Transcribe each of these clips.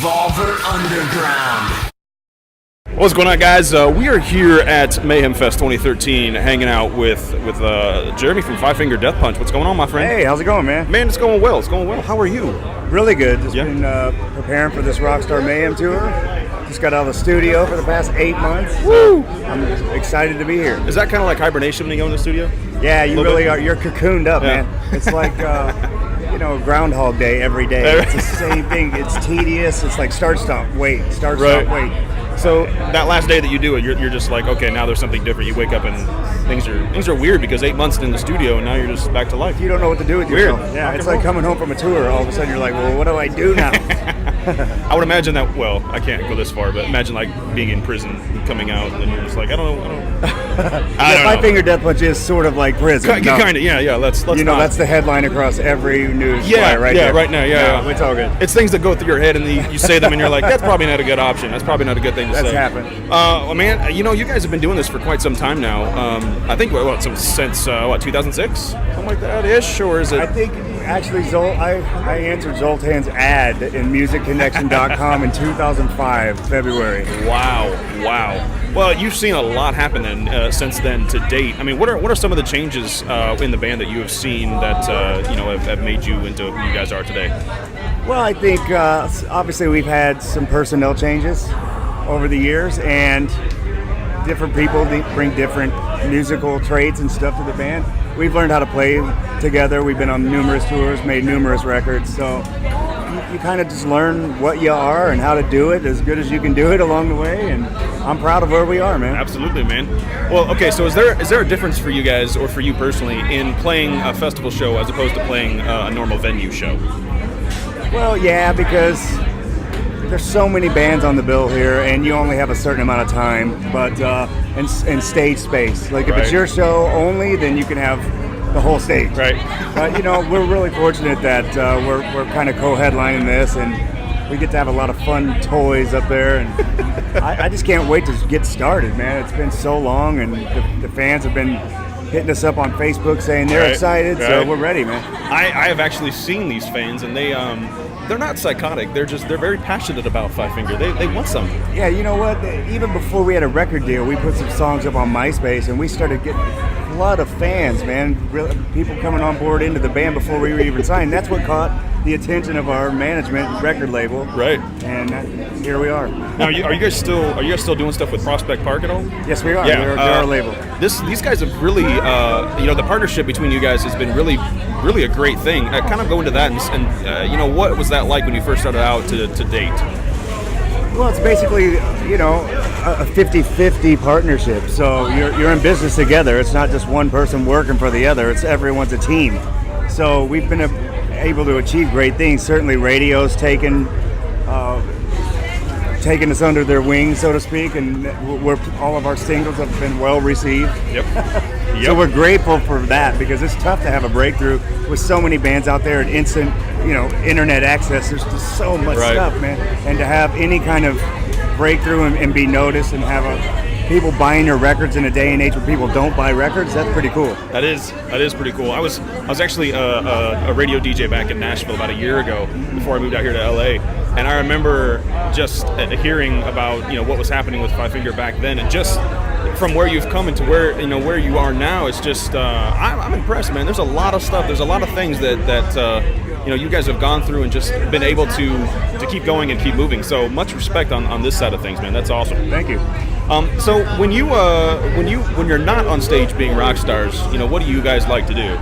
Revolver Underground. What's going on, guys? We are here at Mayhem Fest 2013, hanging out with Jeremy from Five Finger Death Punch. What's going on, my friend? Hey, how's it going, man? Man, it's going well. It's going well. How are you? Really good. Just been preparing for this Rockstar Mayhem tour. Just got out of the studio for the past 8 months. Woo! I'm excited to be here. Is that kind of like hibernation when you go in the studio? Yeah, you really are. You're cocooned up, Yeah. man. It's like Groundhog Day every day. It's the same thing. It's tedious. It's like start, stop, wait, start, stop, wait. So that last day that you do it, you're just like, okay, now there's something different. You wake up and things are weird because 8 months in the studio and now you're just back to life. You don't know what to do with Weird. yourself. Yeah, it's like coming home from a tour. All of a sudden you're like, well, what do I do now? I would imagine that, well, I can't go this far, but imagine like being in prison and coming out and then you're just like, I don't know. Five Finger Death Punch is sort of like prison. Kind of, yeah. Let's that's the headline across every news flyer right there. Right now, yeah. It's all good. It's things that go through your head and you say them and you're like, that's probably not a good option. That's probably not a good thing to say. That's happened. Man, you guys have been doing this for quite some time now. I think, since 2006? Something like that ish, or is it? I think actually I answered Zoltan's ad in musicconnection.com in 2005, February. Wow. Well, you've seen a lot happen then since then to date. I mean, what are some of the changes in the band that you have seen that have made you into who you guys are today? Well, I think obviously we've had some personnel changes over the years, and different people bring different musical traits and stuff to the band. We've learned how to play together. We've been on numerous tours, made numerous records, so you kind of just learn what you are and how to do it as good as you can do it along the way, and I'm proud of where we are, man. Absolutely, man. Well, okay, so is there a difference for you guys, or for you personally, in playing a festival show as opposed to playing a normal venue show? Well, yeah, because there's so many bands on the bill here, and you only have a certain amount of time, but and stage space. Like if it's your show only, then you can have the whole stage. Right. But we're really fortunate that we're kind of co-headlining this, and we get to have a lot of fun toys up there, and I just can't wait to get started, man. It's been so long, and the fans have been hitting us up on Facebook saying they're excited, so we're ready, man. I have actually seen these fans, and they're not psychotic. They're very passionate about Five Finger. They want some. Yeah, you know what? Even before we had a record deal, we put some songs up on MySpace, and we started getting a lot of fans, man. People coming on board into the band before we were even signed. That's what caught the attention of our management record label. Right. And here we are. Now, are you guys still doing stuff with Prospect Park at all? Yes, we are. Yeah. They're our label. These guys have really, the partnership between you guys has been really, really a great thing. Kind of go into that and what was that like when you first started out to date? Well, it's basically, a 50-50 partnership. So you're in business together. It's not just one person working for the other. It's everyone's a team. So we've been able to achieve great things. Certainly radio's taken us under their wings, so to speak, and all of our singles have been well received. Yep. So we're grateful for that, because it's tough to have a breakthrough with so many bands out there and instant, internet access. There's just so much stuff, man. And to have any kind of breakthrough and be noticed and have people buying your records in a day and age where people don't buy records, that's pretty cool. That is pretty cool. I was actually a radio DJ back in Nashville about a year ago before I moved out here to LA, and I remember just hearing about what was happening with Five Finger back then, and just from where you've come into where you are now, it's just I'm impressed, man. There's a lot of stuff. There's a lot of things that you guys have gone through and just been able to keep going and keep moving. So much respect on this side of things, man. That's awesome. Thank you. So when you're not on stage being rock stars, what do you guys like to do?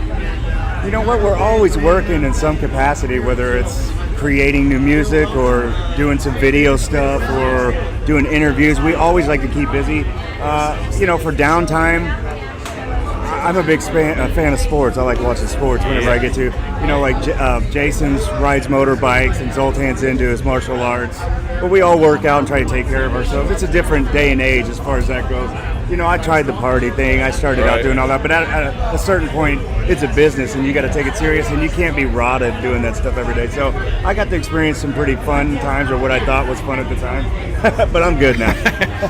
You know what? We're always working in some capacity, whether it's creating new music or doing some video stuff or doing interviews. We always like to keep busy. For downtime, I'm a big fan of sports. I like watching sports whenever I get to. Jason's rides motorbikes and Zoltan's into his martial arts. But we all work out and try to take care of ourselves. It's a different day and age as far as that goes. I tried the party thing. I started out doing all that. But at a certain point, it's a business, and you got to take it serious, and you can't be rotted doing that stuff every day. So I got to experience some pretty fun times, or what I thought was fun at the time. But I'm good now.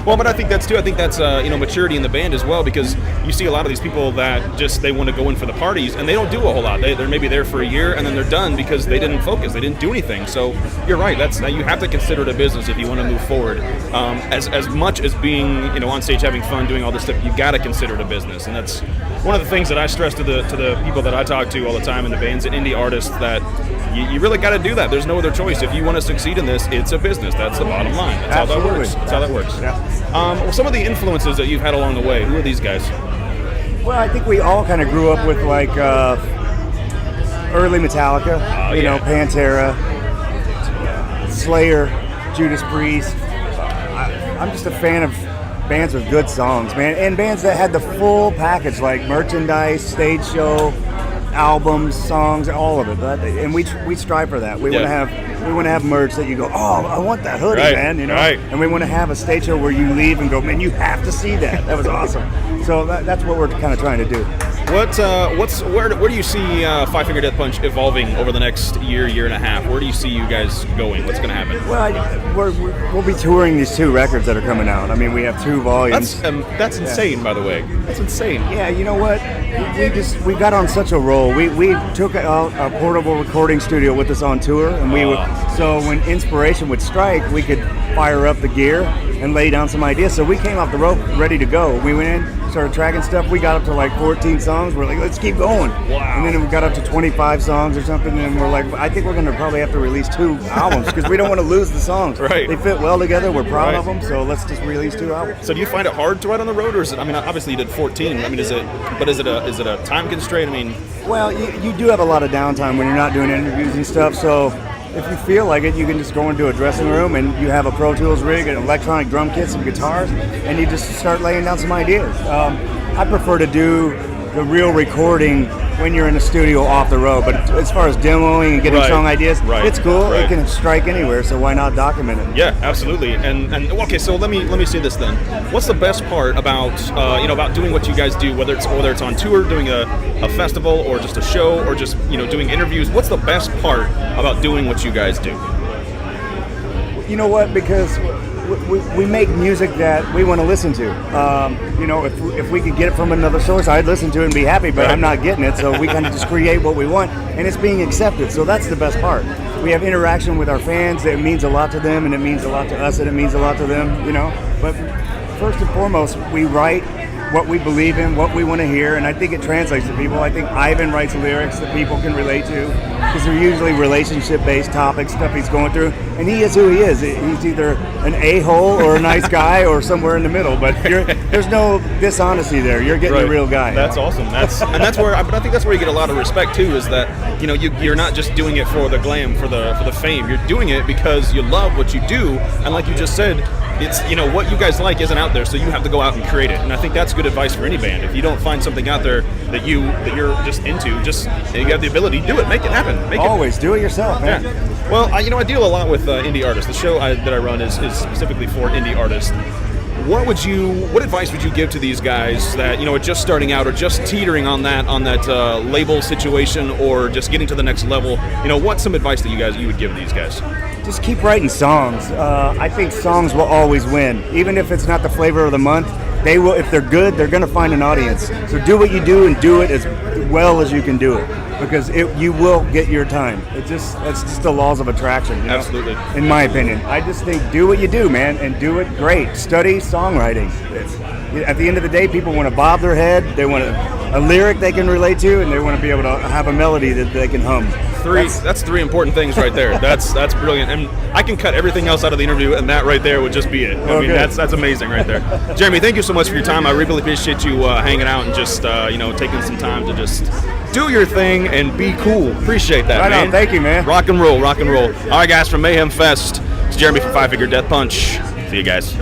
Well, but I think that's maturity in the band as well, because you see a lot of these people that just they want to go in for the parties, and they don't do a whole lot. They're maybe there for a year, and then they're done because they didn't focus, they didn't do anything. So you're right. You have to consider it a business if you want to move forward. As much as being on stage having fun, doing all this stuff, you got to consider it a business, and that's one of the things that I stress to the people that I talk to all the time in the bands and indie artists, that you really got to do that. There's no other choice. If you want to succeed in this, it's a business. That's the bottom line. That's Absolutely. how that works. That's how that works. Yeah. Well, some of the influences that you've had along the way, who are these guys? Well, I think we all kind of grew up with like early Metallica, Pantera, Slayer, Judas Priest. I'm just a fan of bands with good songs, man, and bands that had the full package, like merchandise, stage show, albums, songs, all of it. And we strive for that. We want to have merch that you go, oh, I want that hoodie, man. Right. And we want to have a stage show where you leave and go, man, you have to see that. That was awesome. So that's what we're kind of trying to do. Where do you see Five Finger Death Punch evolving over the next year and a half? Where do you see you guys going? What's going to happen? Well, we'll be touring these 2 records that are coming out. I mean, we have 2 volumes. That's insane, by the way. That's insane. Yeah, you know what? We got on such a roll. We took out a portable recording studio with us on tour, and so when inspiration would strike, we could fire up the gear and lay down some ideas. So we came off the rope ready to go. We went in, started tracking stuff. We got up to like 14 songs. We're like, let's keep going. Wow. And then we got up to 25 songs or something, and we're like, I think we're going to probably have to release 2 albums because we don't want to lose the songs. Right. They fit well together. We're proud of them, so let's just release 2 albums. So do you find it hard to write on the road, or is it? I mean, obviously you did 14. I mean, is it a time constraint? I mean, well, you do have a lot of downtime when you're not doing interviews and stuff. So if you feel like it, you can just go into a dressing room and you have a Pro Tools rig, an electronic drum kit, some guitars, and you just start laying down some ideas. I prefer to do the real recording when you're in the studio off the road. But as far as demoing and getting song ideas, it's cool. Right. It can strike anywhere, so why not document it? Yeah, absolutely. And okay, so let me say this then. What's the best part about about doing what you guys do, whether it's on tour, doing a festival, or just a show, or just doing interviews? What's the best part about doing what you guys do? You know what? Because we make music that we want to listen to. If we could get it from another source, I'd listen to it and be happy, but I'm not getting it, so we kind of just create what we want, and it's being accepted, so that's the best part. We have interaction with our fans. It means a lot to them, and it means a lot to us, and it means a lot to them, But first and foremost, we write what we believe in, what we want to hear, and I think it translates to people. I think Ivan writes lyrics that people can relate to because they're usually relationship-based topics, stuff he's going through, and he is who he is. He's either an a-hole or a nice guy or somewhere in the middle, but there's no dishonesty there. You're getting a real guy. That's awesome. That's where I think that's where you get a lot of respect too. Is that you're not just doing it for the glam, for the fame. You're doing it because you love what you do, and like you just said, it's what you guys like isn't out there, so you have to go out and create it. And I think that's good advice for any band. If you don't find something out there that you're just into, you have the ability to do it, make it happen. Always do it yourself, man. Yeah. Well, I deal a lot with indie artists. The show that I run is specifically for indie artists. What advice would you give to these guys that are just starting out or just teetering on that label situation or just getting to the next level? What's some advice that you would give these guys? Just keep writing songs. I think songs will always win, even if it's not the flavor of the month. They will, if they're good, they're going to find an audience. So do what you do and do it as well as you can do it, because you will get your time. That's just the laws of attraction. Absolutely. In my opinion, I just think do what you do, man, and do it great. Study songwriting. At the end of the day, people want to bob their head. They want a lyric they can relate to, and they want to be able to have a melody that they can hum. That's 3 important things right there. That's brilliant, and I can cut everything else out of the interview, and that right there would just be it. I mean, that's amazing right there. Jeremy, thank you so much for your time. I really appreciate you hanging out and just taking some time to just do your thing and be cool. Appreciate that, man. Thank you, man. Rock and roll, rock and roll. All right, guys, from Mayhem Fest, it's Jeremy from Five Finger Death Punch. See you guys.